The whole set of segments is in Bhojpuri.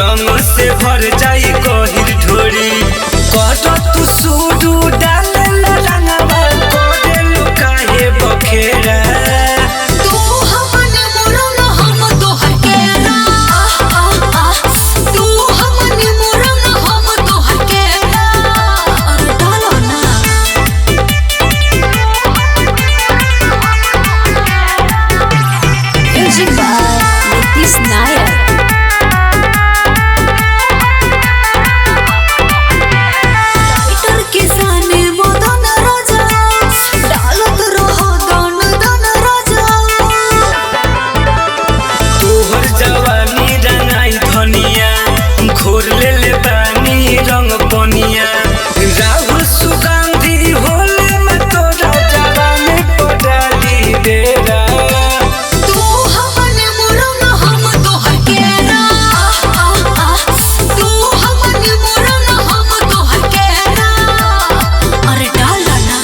रंग से भर जाई गहिर ढोरी कट तू सूडू डाले रंगवा कोडेलु काहे बखेरा तू हमन मोरन हम तोहर केरा तू हमन मोरन हम तोहर केरा और डालो ना म्यूजिक बाय नीतीश नायक घोर ले पानी रंग पनिया राहुल सुगंधी होले में तोरा जवानी पडाली डेरा तू हमन मोरन हम तोहर केरा तू हमन मोरन हम तोहर केरा अरे डाला ना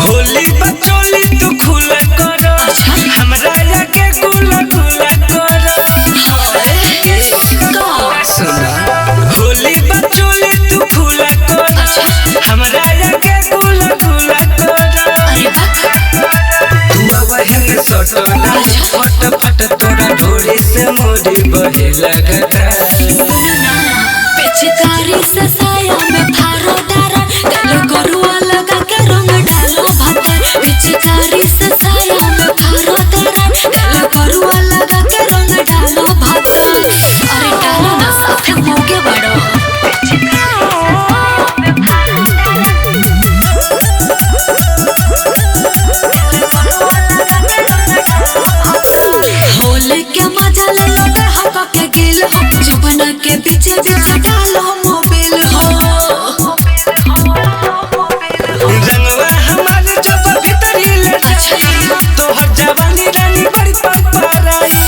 होली बचोली तू खुला कर हमरा आगे गुला गुला कर सुना होली बचोली तू खुला कर हमरा आगे गुला गुला कर तू बहन सटना फट फट तोरा ढोरी से मोरी बहे लगता पिचकारी से साया में फारो डारा गल गरुआ लगा के रंग डालो भतर पिचकारी से साया में फारो डारा गल गरुआ लगा के रंग डालो भतर अरे डालो ना साथे मोगे बड़ो होली के मजा ले लो हवा के गिल हो जुबना के पीछे पीछे डालो मोबिल हो रंगवा हमारे जब भीतरी ले तोहर जवानी रानी बड़ी पपराई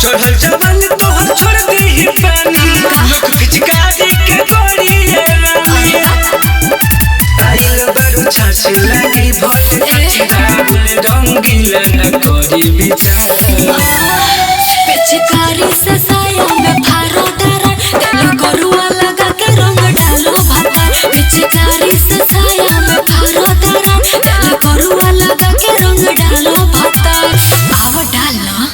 चढ़ल जवानी तोहर छोड़ दी पानी लोग पिचकारी के गोरी रानी आइल बारू छाछ लागी भोले राहुल रंगीला न करी विचार पिचकारी से साया में फारो डरा गल गरुआ लगा के रंग डालो भाता पिचकारी से साया में फारो डरा गल गरुआ लगा के रंग डालो भाता आवा डालना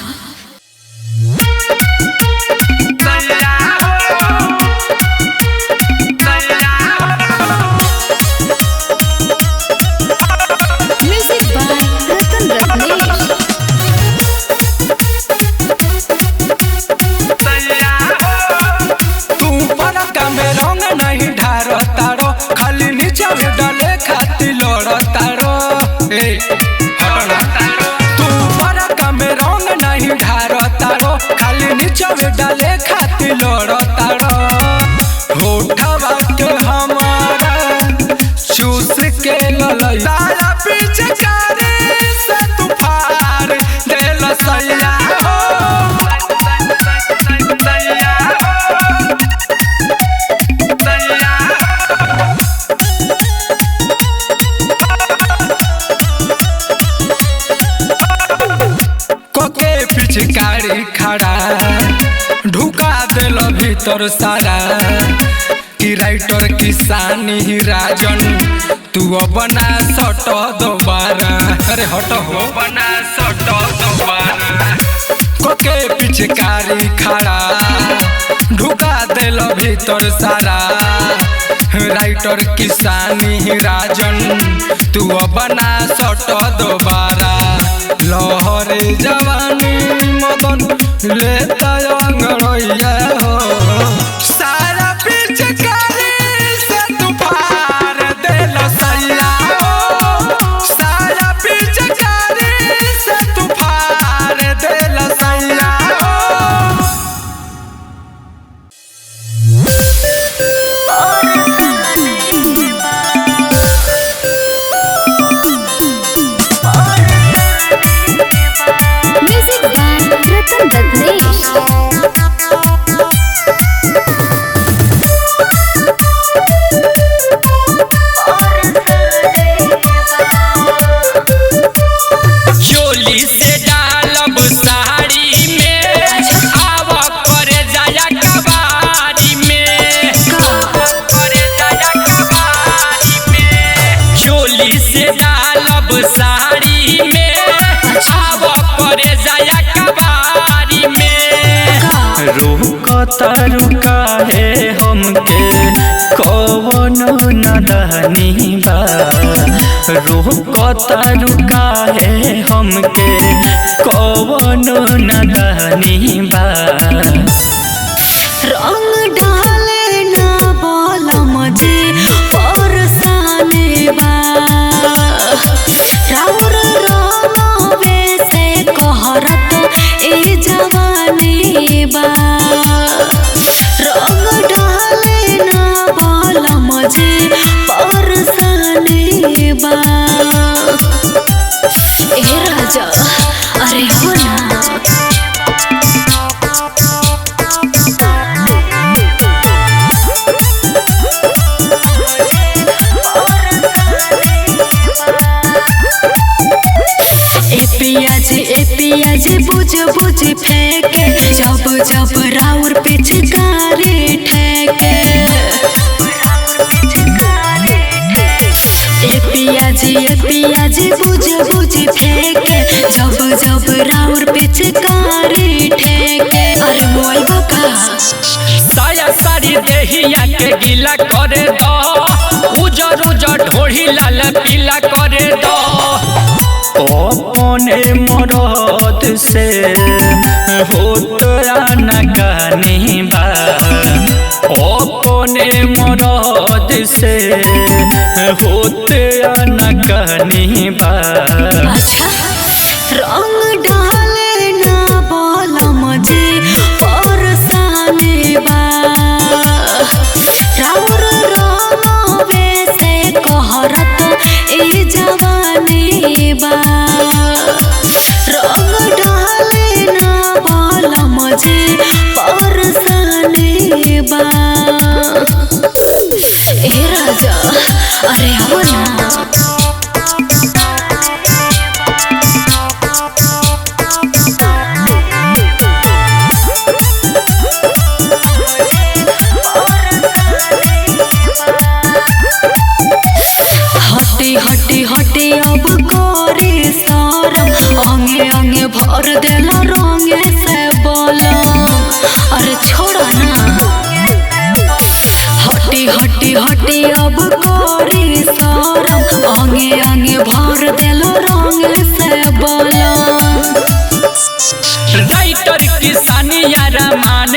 म्यूजिक बाय रतन रत्नेश नहीं ढारो तारो खाली नीचे में डाले खाती लड़ तारो तू बड़ा कमे रंग नहीं ढारो तारो खाली नीचे में डाले खाती लड़ तारो होठवा के हमारा चूस के ललई तारा पीछे करे से तू फाड़ देल सैया पिचकारी खड़ा ढुका दिल भीतर सारा कि राइटर किसानी राजन तू बना सट दोबारा अरे हट हो बना सट दोबारा कोके पिचकारी खड़ा ढुका दिल भीतर सारा राइटर किसानी राजन तू बना सट दोबारा लहरे जवानी मदन लेता अंगड़ैया हो सारा पिचकारी से तू फाड़ देल सैया हो सारा पिचकारी से तू फाड़ देल सैया हो चोली से डालब साड़ी में आव करे जाया कबाड़ी में करे जाया कबाड़ी में चोली से डालब साड़ी में आव करे जाया कबाड़ी में रुकता रुका है हमके कौन नदनी बा रुकता रुका है हमके कौन नदनी बा रंग डाले ना बोला मुझे परसाने बा राउर रोवे से कहरत ए जवानी बा रंग डाले ना बोला मुझे परसाने बा ए राजा अरे हो ना पियाज बुझ बुझ फेंके जब जब राउर पिचकारी ठेके पियाज बुझ बुझ फेंके जब जब राउर पिचकारी ठेके अरे मोल बका साया सारी देहिया के गीला करे दो उजर उजर ढोढ़ी लाल पीला करे दो अपने मरद से होत नगनी बा अपने मरद से होत नगनी बा अच्छा रंग डाले ना बोला मुझे परसाने बा राउर रोवे से कहरत ए जवानी बा रंग डाले ना बोला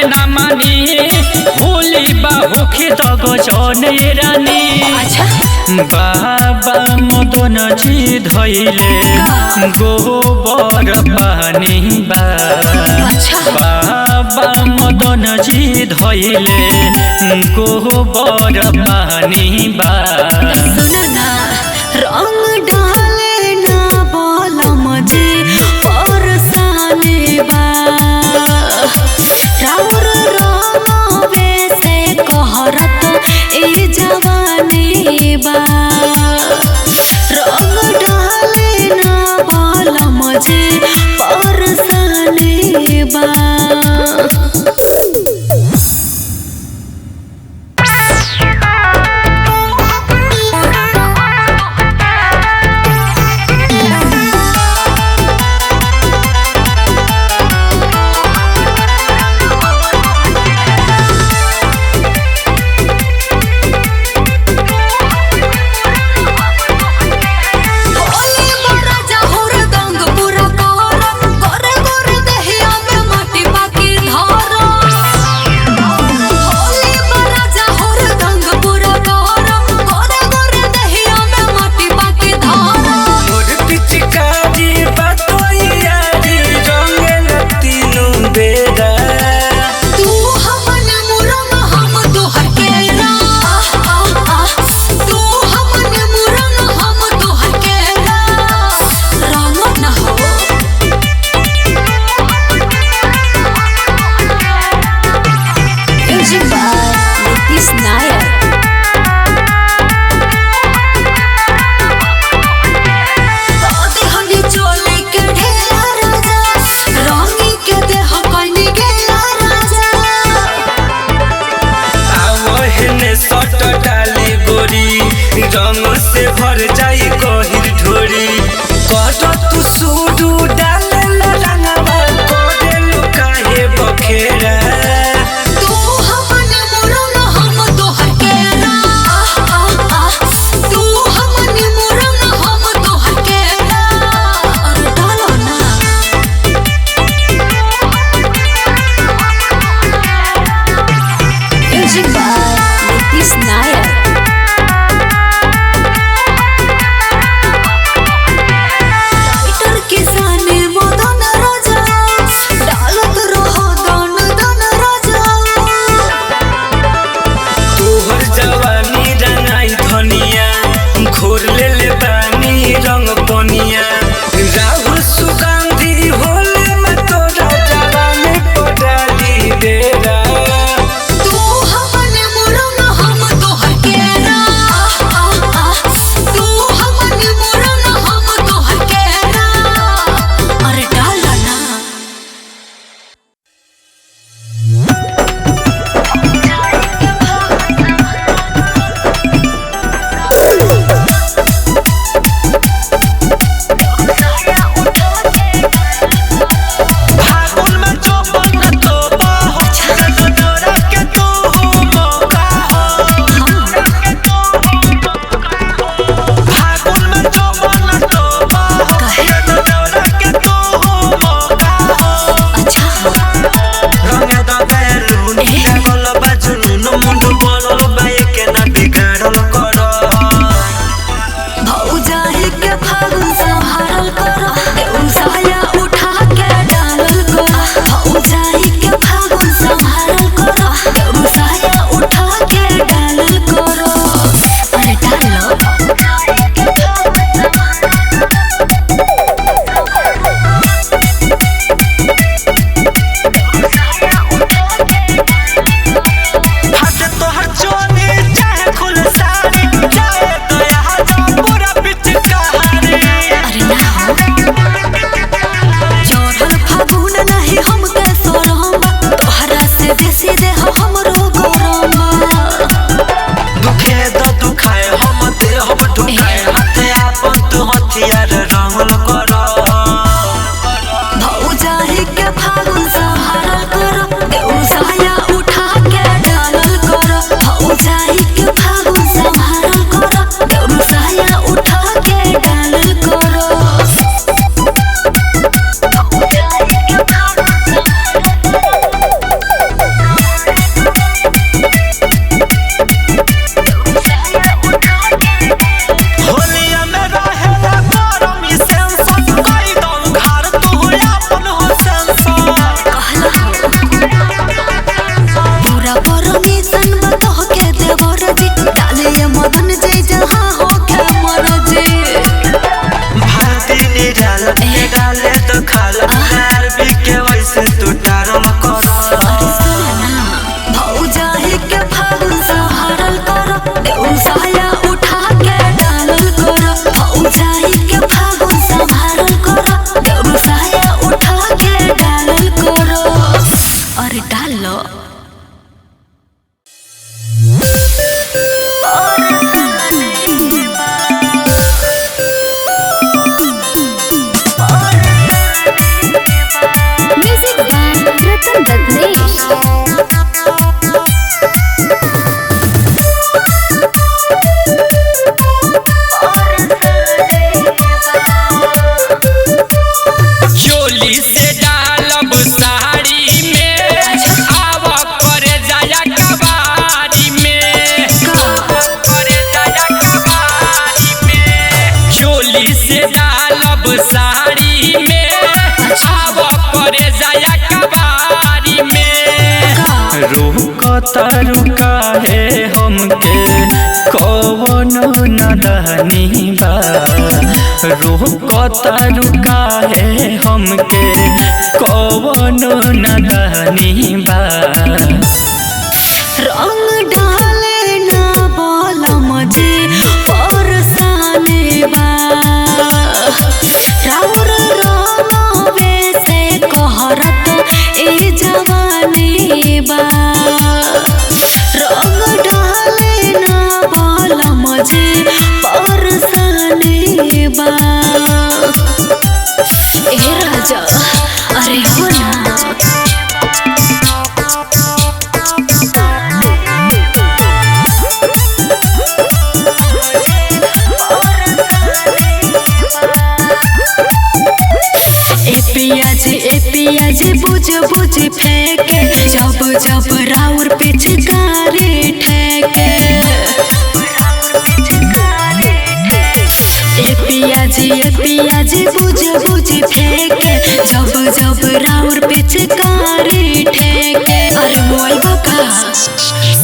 मान ना मानी होली बाहुखी तगो जौन ये रानी बाबा मदन जी धैले गोबर पानी बा बाबा मदन जी धैले गोबर पानी बा रंग डाले ना बोलम जी परसाने बा राउर रंगवे से कहरत ए जवानी बा रंग डाले ना बोलम जी परसाने बा। गरम कर भौजाई के फागुन सहारल कर देउ साया उठा के डालल कर भौजाई के फागुन सहारल कर देउ साया उठा के डालल कर अरे डाल लो म्यूजिक बाय रतन दत्नेश चोली से डालब साड़ी में आव करे जाया कबारी में करे जाया कबारी में चोली से डालब साड़ी में आव करे जाया कबारी में रुकता रुका है हमके कौन नदनी बा रुकता रुका है हमके कौन नदनी बा रंग डाले ना बोला मुझे परसाने बा राउर रोवे से कहरत ए जवानी बा रंग डाले ना बोला मुझे परसाने बा ए राजा अरे हो ना ए पियाज बुझ बुझ फेंके जब जब राउर पिचकारी ठेके ए पियाज बुझ बुझ फेंके जब जब राउर पिचकारी ठेके अरे मोल बका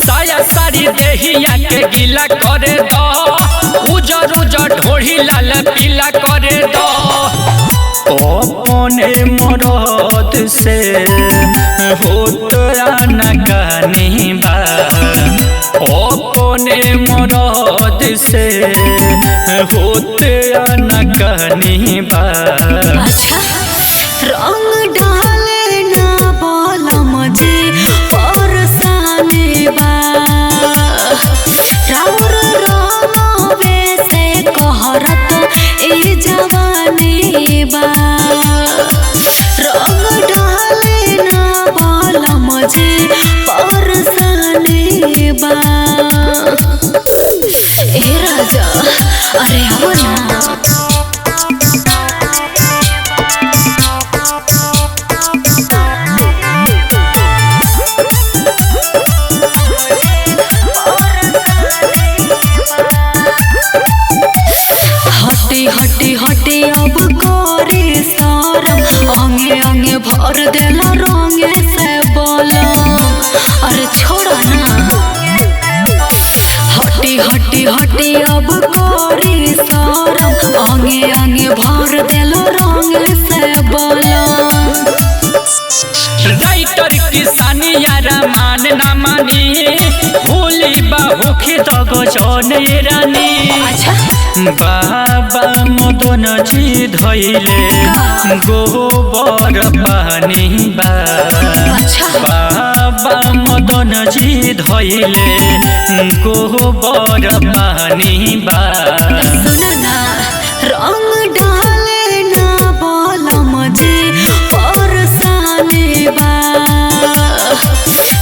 साया साड़ी देहिया के गीला करे दो उजर उजर ढोढ़ी लाल पीला करे दो अपने मरद से होत नगानी बा अपने मरद से होत नगानी बा अच्छा रंग डाले ना बोला मुझे परसाने बा राउर रोवे से कहरत ए जवानी बा रंग डाले ना बोला मुझे परसाने बा ए राजा अरे हो ना हटे हटे अब करे सरम अंगे अंगे भर देला रंगे से बोलम अरे छोड़ा ना हटे अब करे सरम अंगे अंगे भर देला रंगे से बोलम राइटर किसानी यारा मान ना मानी होली बाहुखी तक जने रानी बाबा मदन जी धैले गोबर पानी बा बाबा मदन जी धैले गोबर पानी बा सुनना रंग डाले ना बोला मुझे परसाने बा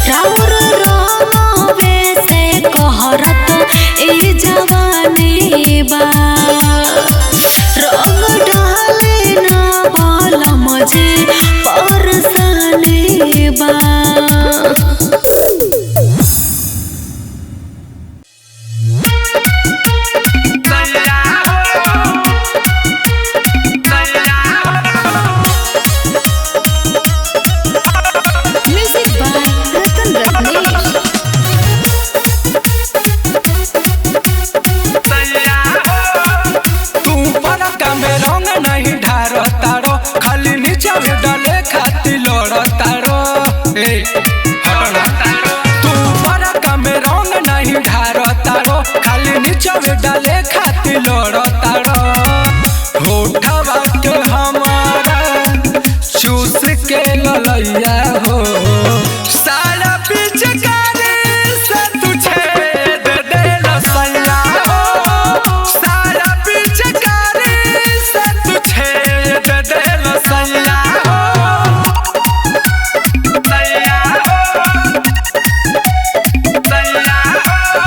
राउर रोवे से कहरत ए जवानी बा रंग डाले ना बोला मुझे परसाने बा खाली नीचे डाले खातिर लड़ तारो तू बड़का में रंग नहीं ढारतारो खाली नीचे में डाले खातिर लड़तारो होठवा के हमारा चूस के ललैया हो सारा पिचकारी से तू छेद देल सैया हो सारा पिचकारी से तू छेद देल सैया हो सैया हो सैया हो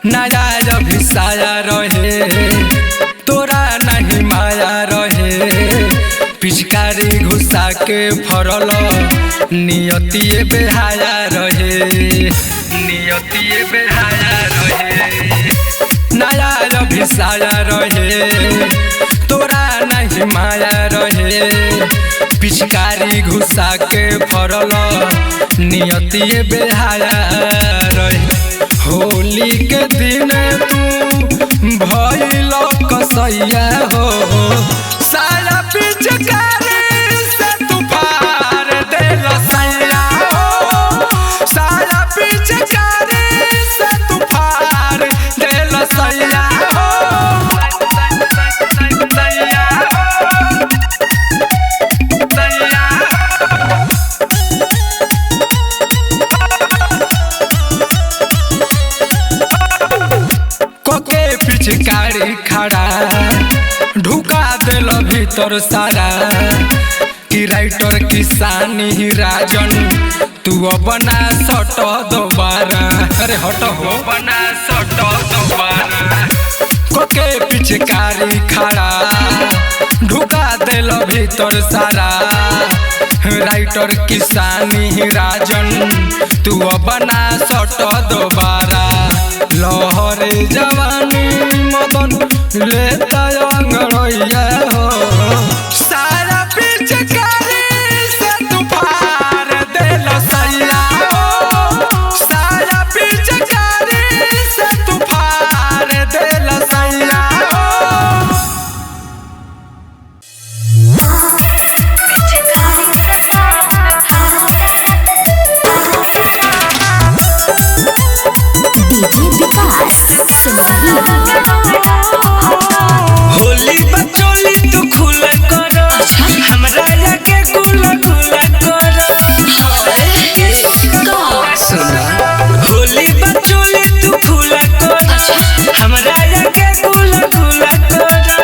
नया अभी साया रहे तोरा नहीं माया रहे पिचकारी घुसा के फरल नियतिए बेहाया रहे नियतिए बेहाया रहे नया अभी साया रहे तोरा नहीं माया रहे पिचकारी घुसा के फरल नियतिए बेहाया रहे होली के दिन तू भइल कसैया हो सारा पिचकारी से तू फाड़ देल सैया हो सारा पिचकारी से तू फाड़ देल सैया हो सैया हो सैया कोके पिचकारी खड़ा ढुका दिल भीतर सारा कि राइटर किसानी राजन तू बना सट दोबारा अरे हट हो बना सट दोबारा कोके पिचकारी खड़ा ढुका दिल भीतर सारा राइटर किसानी राजन तू बना सट दोबारा लहरे जवानी मदन लेता अंगड़ैया हो सारा पिचकारी से तू फाड़ देल सैया हो सारा पिचकारी से तू फाड़ देल सैया हो होली बचोली तू खुला करो हमरा आगे गुला गुला करो सुना होली बचोली तू खुला करो हमरा आगे गुला गुला करो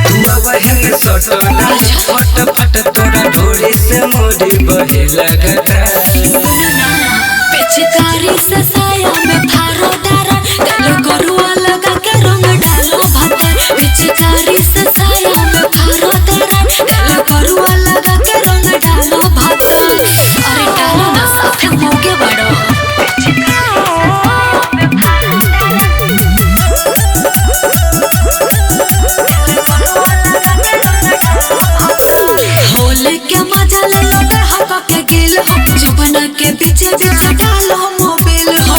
तू बहन सटना फट फट तोरा ढोरी से मोरी बहे लगता पिचकारी से साया में फारो डारा गलो गरुआ लगा के रंग डालो भातर पिचकारी से साया में फारो डारा गलो गरुआ लगा के रंग डालो भातर अरे डालो ना साथे मोगे बड़ो होली के मजा ले लो हक के गिल हो जुबना के पीछे पीछे डालो मोबिल हो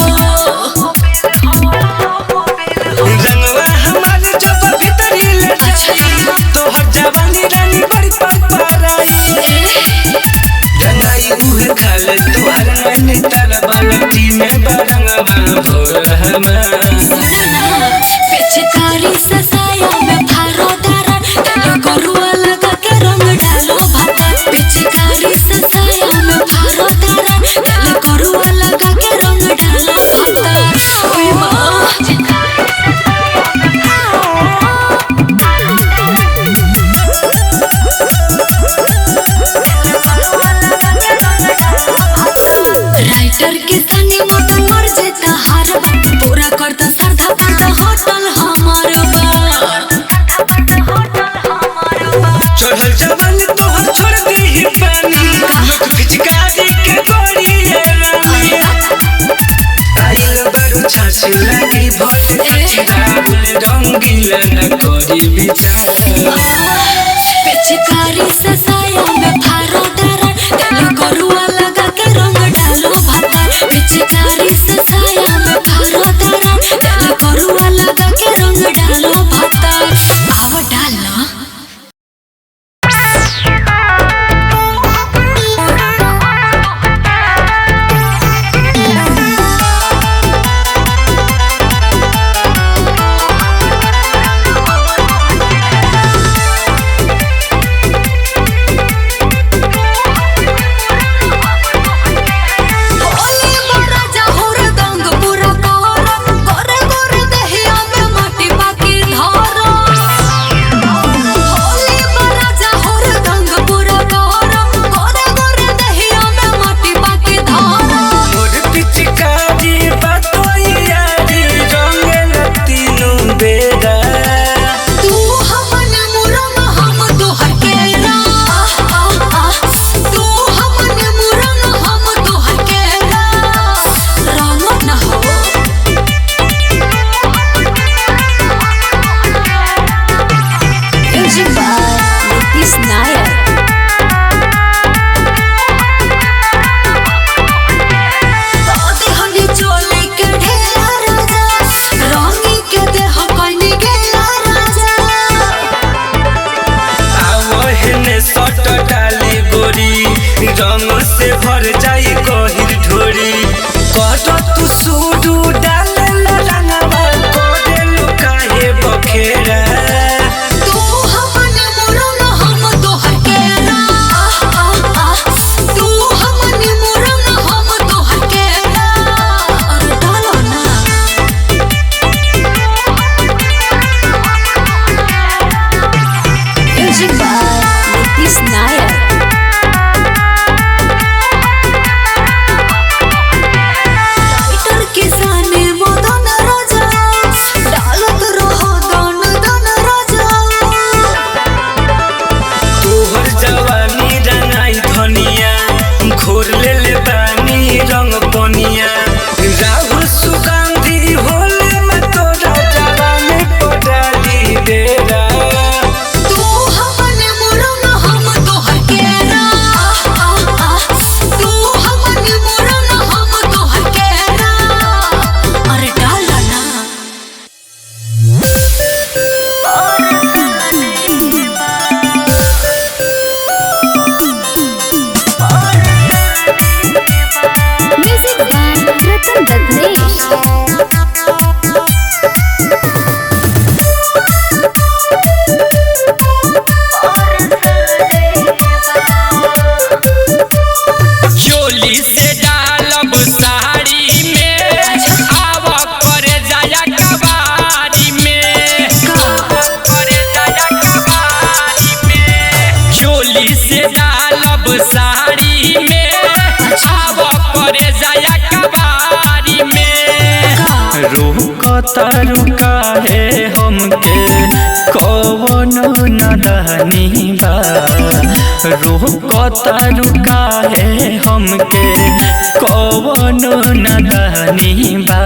रंगवा हमारे जब भीतरी ले जाई तोहर जवानी रानी बड़ी परपराई रंगाई उहे खाले तोहर नैनी तारा बालटी में बरंगवा भोर पिचकारी से साया में फारो डारा गलो गरुआ लगा के रंग डालो भाता पिचकारी से साया में फारो डारा गलो गरुआ लगा के रंग डालो भाता ओए मां राइटर के तनी मत मर जेता हारबा पूरा करता सरधा तो होटल हमार चढ़ल जवानी तोहर छोड़ दी पानी पिचकारी के गोरी रानी आइल बड़ू छाछ लगी भोट राहुल रंगील न कोरी विचार पिचकारी से साया में फारो डारा गलो गरुआ लगा के रंग डालो भाता पिचकारी से साया में फारो डारा गलो गरुआ लगा के रंग डालो भाता कंचन रत्नेश। चोली से डालब साड़ी में आव करे जाया कबारी में करे जाया कबारी में चोली से डालब साड़ी में आव करे जाया कबारी में रुकता रुका है हमके कौन नदनी बा रुकता रुका है हमके कौन नदनी बा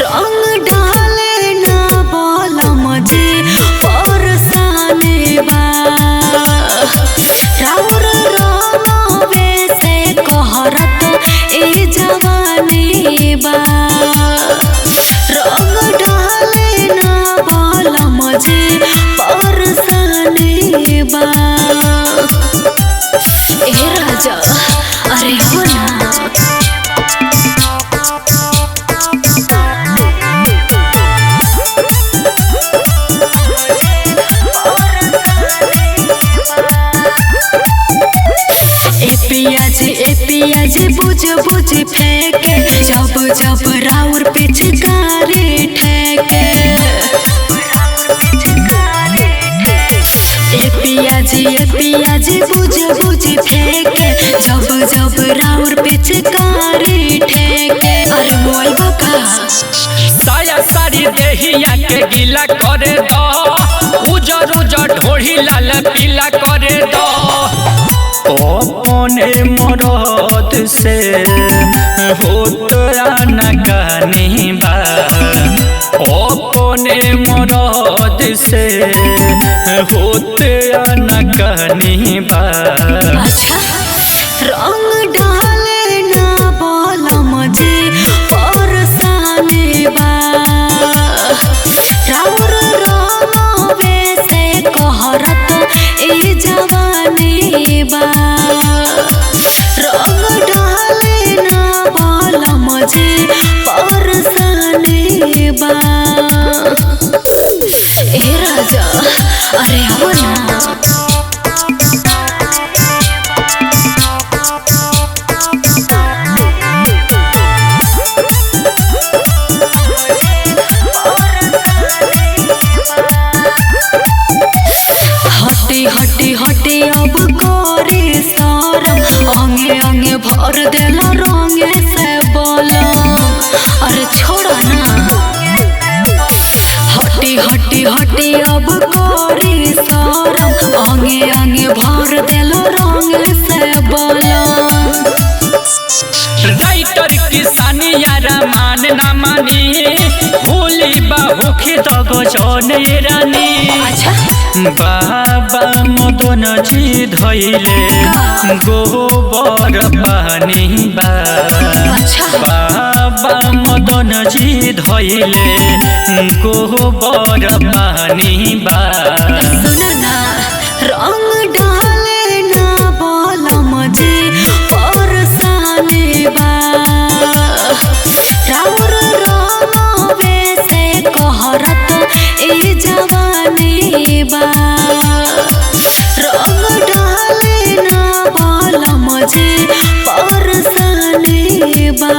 रंग डाले ना बोला मुझे परसाने बा राउर रोवे से कहरत ए जवानी बा रंग डाले ना बोला मुझे परसाने बा ए राजा अरे हो ना ए पियाज बुझ बुझ फेंके जब जब राउर पिचकारी ठेके ए पियाज बुझ बुझ फेंके जब जब राउर पिचकारी ठेके अरे मोई बका साया साड़ी देहिया के गीला करे दो उजर उजर ढोढ़ी लाल पीला करे दो अपने मरद से होत नकानी बा अपने मरद से होत नकानी बा अच्छा रंग डाले ना बोला मुझे परसाने बा राउर रोवे से कहरत ए जवानी बा रंग डाले ना बोला मुझे परसाने बा ए राजा अरे हो ना हटी हटी अब करे सारम अंगे अंगे भर देला रंगे से बोला अरे छोड़ा ना हटी अब करे सारम अंगे अंगे भर देला रंगे से बोला राइटर किसानी यारा मान ना मानी होली बाहुखी दगो जौन रानी बाबा मदन जी धैले गोबर पानी बा बाबा मदन जी धैले गोबर पानी बा सुना ना रंग डाले ना बोला मुझे परसाने बा राउर रोवे से कहरत ए जवानी बा रंग डाले ना बोला मुझे परसाने बा